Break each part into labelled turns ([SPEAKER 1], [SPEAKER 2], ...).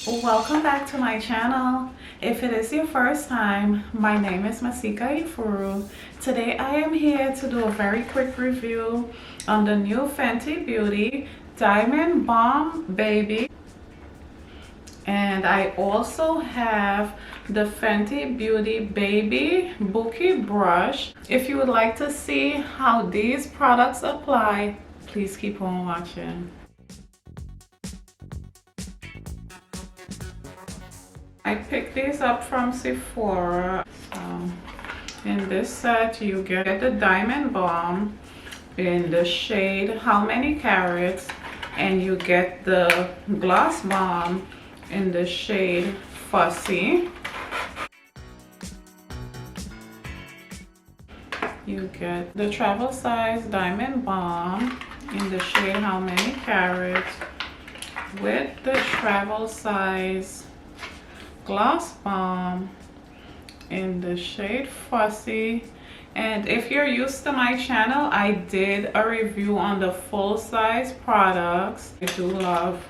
[SPEAKER 1] Welcome back to my channel. If it is your first time, my name is Masika Efuru. Today I am here to do a very quick review on the new Fenty Beauty Diamond Bomb Baby. And I also have the Fenty Beauty Baby Buki Brush. If you would like to see how these products apply, please keep on watching. I picked these up from Sephora. In this set you get the Diamond Bomb in the shade How Many Carats, and you get the Gloss Bomb in the shade Fussy. You get the travel size Diamond Bomb in the shade How Many Carats with the travel size Gloss Bomb in the shade Fussy. And if you're used to my channel, I did a review on the full size products. I do love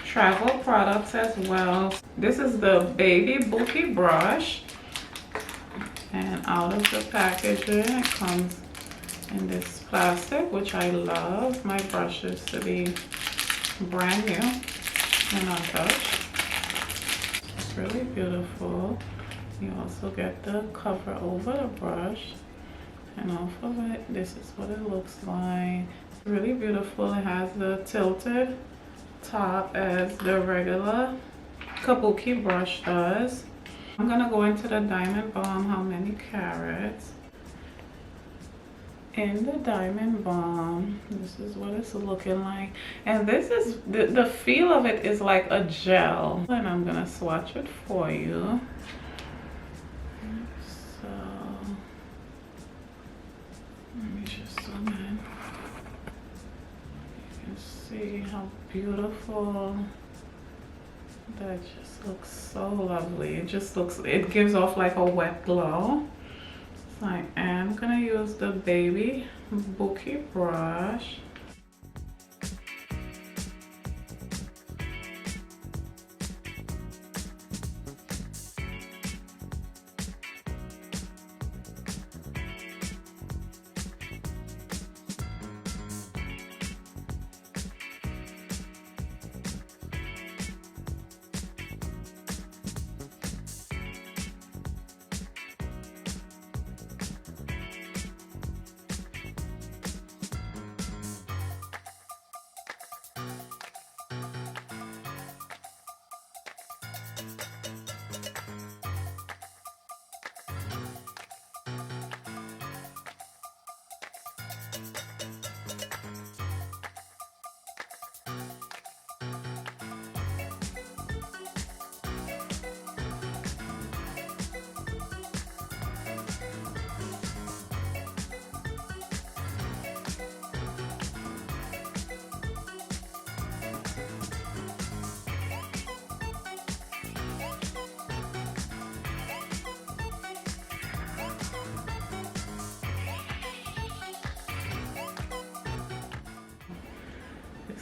[SPEAKER 1] travel products as well. This is the Baby Buki Brush, and out of the packaging it comes in this plastic, which I love my brushes to be brand new and untouched. It's really beautiful. You also get the cover over the brush, and off of it, this is what it looks like. It's really beautiful. It has the tilted top as the regular kabuki brush does. I'm gonna go into the Diamond Bomb How Many Carats. In the Diamond Bomb, this is what it's looking like, and this is the feel of it is like a gel, and I'm gonna swatch it for you. So let me just zoom in. You can see how beautiful that just looks. So lovely. It just looks, it gives off like a wet glow. So I am gonna use the Baby Buki brush.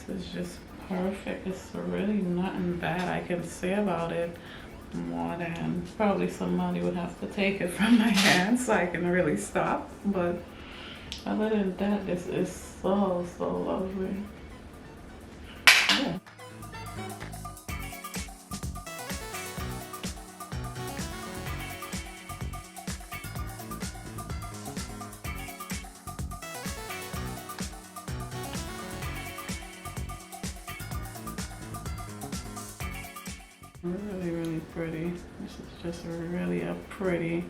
[SPEAKER 1] This is just perfect. It's really nothing bad I can say about it, more than probably somebody would have to take it from my hand so I can really stop. But other than that, this is so lovely. Yeah. Really pretty. This is just really a pretty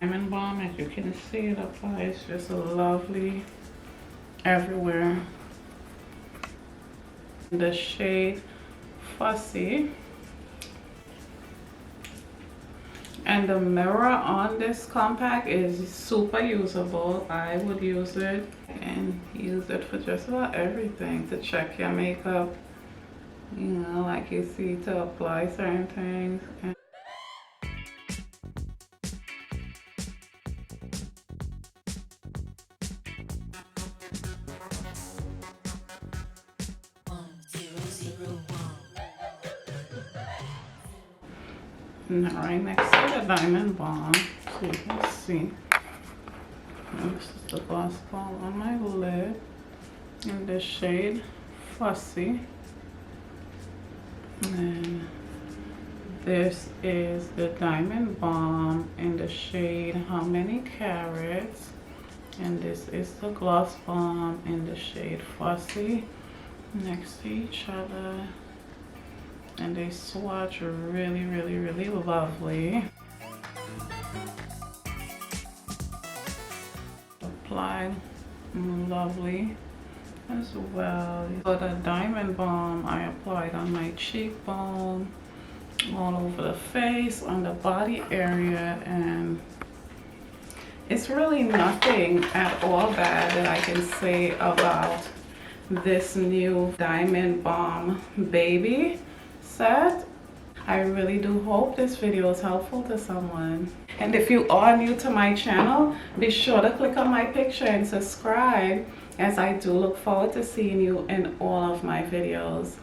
[SPEAKER 1] Diamond Bomb. As you can see, it applies just lovely everywhere. The shade Fussy, and the mirror on this compact is super usable. I would use it and use it for just about everything, to check your makeup, you know, like you see, to apply certain things. And And right next to the Diamond Balm, so you can see. And this is the gloss balm on my lid in the shade Fussy. And then this is the Diamond Balm in the shade How Many Carats. And this is the gloss balm in the shade Fussy, next to each other. And they swatch really, really, really lovely. Applied lovely as well. For the Diamond Balm, I applied on my cheekbone, all over the face, on the body area, and it's really nothing at all bad that I can say about this new Diamond Balm Baby set. I really do hope this video is helpful to someone. And if you are new to my channel, be sure to click on my picture and subscribe, as I do look forward to seeing you in all of my videos.